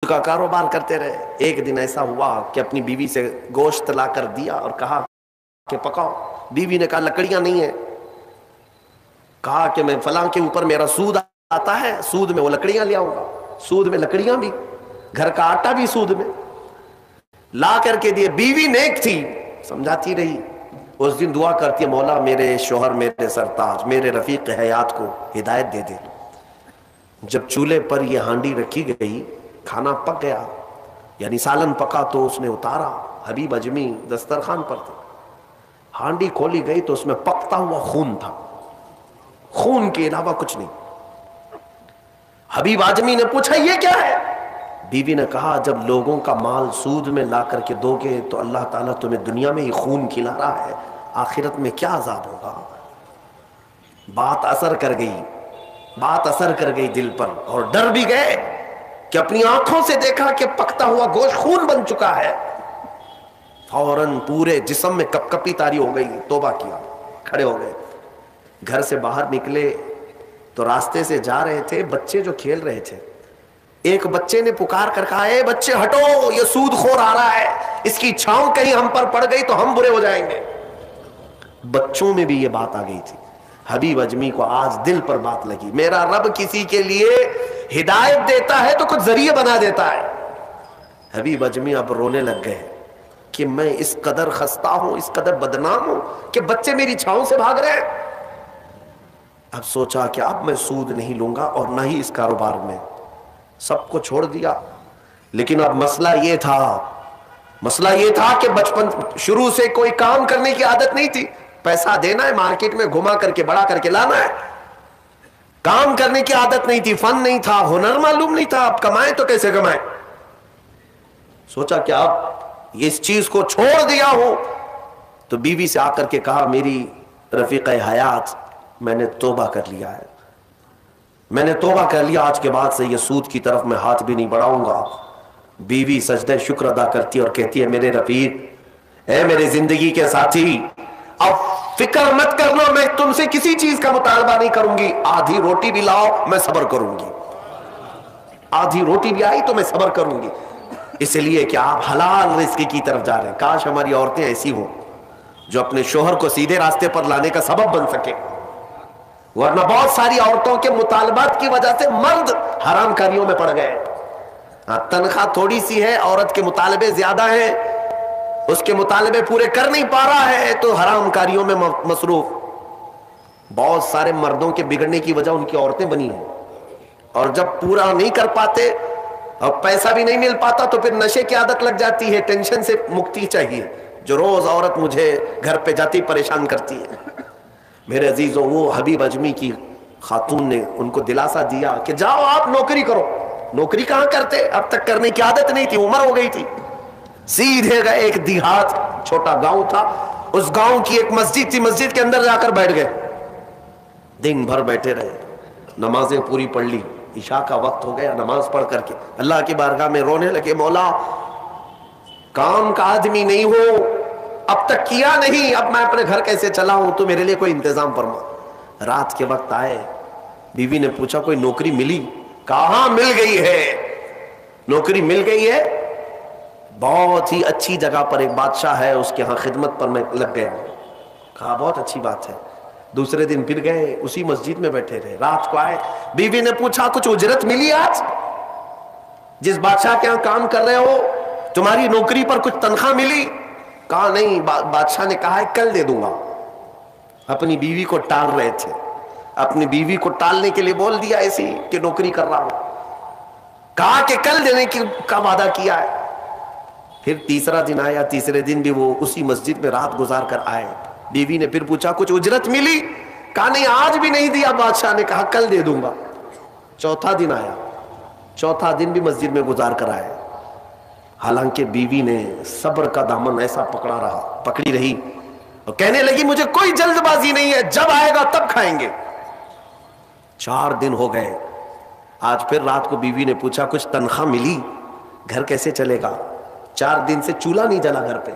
کا کاروبار کرتے رہے. ایک دن ایسا ہوا کہ اپنی بیوی سے گوشت لا کر دیا اور کہا کہ پکاؤ. بیوی نے کہا لکڑیاں نہیں ہیں. کہا کہ میں فلاں کے اوپر میرا سود آتا ہے, سود میں وہ لکڑیاں لے آؤں گا. سود میں لکڑیاں بھی, گھر کا آٹا بھی سود میں لا کر کے دیے. بیوی نیک تھی, سمجھاتی رہی. اس دن دعا کرتی ہے مولا میرے شوہر, میرے سرتاج, میرے رفیق حیات کو ہدایت دے دے. جب چولہے پر یہ ہانڈی رکھی گئی, کھانا پک گیا, یعنی سالن پکا, تو اس نے اتارا. حبیب اجمی دسترخوان پر تھے. ہانڈی کھولی گئی تو اس میں پکتا ہوا خون تھا, خون کے علاوہ کچھ نہیں. حبیب اجمی نے پوچھا یہ کیا ہے؟ بیوی نے کہا جب لوگوں کا مال سود میں لا کر کے دو گے تو اللہ تعالیٰ تمہیں دنیا میں ہی خون کھلا رہا ہے, آخرت میں کیا عذاب ہوگا. بات اثر کر گئی, بات اثر کر گئی دل پر, اور ڈر بھی گئے کہ اپنی آنکھوں سے دیکھا کہ پکتا ہوا گوشت خون بن چکا ہے. فوراً پورے جسم میں کپ کپی تاری ہو گئی. توبہ کیا, کھڑے ہو گئے. گھر سے باہر نکلے تو راستے سے جا رہے تھے, بچے جو کھیل رہے تھے, ایک بچے نے پکار کر کہا اے بچے ہٹو, یہ سود خور آ رہا ہے, اس کی چھاؤں کہیں ہم پر پڑ گئی تو ہم برے ہو جائیں گے. بچوں میں بھی یہ بات آ گئی تھی. حبیب اجمی کو آج دل پر بات لگی, میرا رب کسی کے لیے ہدایت دیتا ہے تو کچھ ذریعے بنا دیتا ہے. حبیب اجمی اب رونے لگ گئے کہ میں اس قدر خستہ ہوں, اس قدر بدنام ہوں کہ بچے میری چھاؤں سے بھاگ رہے ہیں. اب سوچا کہ اب میں سود نہیں لوں گا اور نہ ہی اس کاروبار میں, سب کو چھوڑ دیا. لیکن اب مسئلہ یہ تھا کہ بچپن شروع سے کوئی کام کرنے کی عادت نہیں تھی. پیسہ دینا ہے, مارکیٹ میں گھما کر کے بڑا کر کے لانا ہے. کام کرنے کی عادت نہیں تھی, فن نہیں تھا, ہنر معلوم نہیں تھا. اب کمائیں تو کیسے کمائیں؟ سوچا کہ اب اس چیز کو چھوڑ دیا ہوں. تو بیوی سے آ کر کے کہا میری رفیق حیات, میں نے توبہ کر لیا ہے, میں نے توبہ کر لیا, آج کے بعد سے یہ سود کی طرف میں ہاتھ بھی نہیں بڑھاؤں گا. بیوی سجدہ شکر ادا کرتی اور کہتی ہے میرے رفیق, اے میرے زندگی کے ساتھی, اب فکر مت کرنا, میں تم سے کسی چیز کا مطالبہ نہیں کروں گی. آدھی روٹی بھی لاؤ میں صبر کروں گی, آدھی روٹی بھی آئی تو میں صبر کروں گی, اس لیے کہ آپ حلال رزق کی طرف جا رہے ہیں. کاش ہماری عورتیں ایسی ہوں جو اپنے شوہر کو سیدھے راستے پر لانے کا سبب بن سکے. ورنہ بہت ساری عورتوں کے مطالبات کی وجہ سے مرد حرام کاریوں میں پڑ گئے. تنخواہ تھوڑی سی ہے, عورت کے مطالبے زیادہ ہیں, اس کے مطالبے پورے کر نہیں پا رہا ہے تو حرام کاریوں میں مصروف. بہت سارے مردوں کے بگڑنے کی وجہ ان کی عورتیں بنی ہیں, اور جب پورا نہیں کر پاتے اور پیسہ بھی نہیں مل پاتا تو پھر نشے کی عادت لگ جاتی ہے. ٹینشن سے مکتی چاہیے, جو روز عورت مجھے گھر پہ جاتی پریشان کرتی ہے. میرے عزیزوں, وہ حبیب اجمی کی خاتون نے ان کو دلاسا دیا کہ جاؤ آپ نوکری کرو. نوکری کہاں کرتے, اب تک کرنے کی عادت نہیں تھی, عمر ہو گئی تھی. سیدھے گئے, ایک دیہات چھوٹا گاؤں تھا, اس گاؤں کی ایک مسجد تھی, مسجد کے اندر جا کر بیٹھ گئے. دن بھر بیٹھے رہے, نمازیں پوری پڑھ لی. عشاء کا وقت ہو گیا, نماز پڑھ کر کے اللہ کی بارگاہ میں رونے لگے, مولا کام کا آدمی نہیں ہو, اب تک کیا نہیں, اب میں اپنے گھر کیسے چلاؤں, تو میرے لیے کوئی انتظام فرما. رات کے وقت آئے, بیوی نے پوچھا کوئی نوکری ملی؟ کہاں مل گئی ہے, نوکری مل گئی ہے, بہت ہی اچھی جگہ پر ایک بادشاہ ہے, اس کے ہاں خدمت پر میں لگ گیا. کہا بہت اچھی بات ہے. دوسرے دن پھر گئے, اسی مسجد میں بیٹھے رہے. رات کو آئے, بیوی نے پوچھا کچھ اجرت ملی آج, جس بادشاہ کے ہاں کام کر رہے ہو تمہاری نوکری پر کچھ تنخواہ ملی؟ کہا نہیں, بادشاہ نے کہا ہے کل دے دوں گا. اپنی بیوی کو ٹال رہے تھے, اپنی بیوی کو ٹالنے کے لیے بول دیا ایسی کہ نوکری کر رہا ہوں. کہا کہ کل دینے کا وعدہ کیا ہے. پھر تیسرا دن آیا, تیسرے دن بھی وہ اسی مسجد میں رات گزار کر آئے. بیوی نے پھر پوچھا کچھ اجرت ملی؟ کہا نہیں آج بھی نہیں دیا. بادشاہ نے کہا کل دے دوں گا. چوتھا دن آیا, چوتھا دن بھی مسجد میں گزار کر آئے. حالانکہ بیوی نے صبر کا دامن ایسا پکڑی رہی اور کہنے لگی مجھے کوئی جلد بازی نہیں ہے, جب آئے گا تب کھائیں گے. 4 دن ہو گئے. آج پھر رات کو بیوی نے پوچھا کچھ تنخواہ ملی, گھر کیسے چلے گا؟ 4 دن سے چولہا نہیں جلا گھر پہ.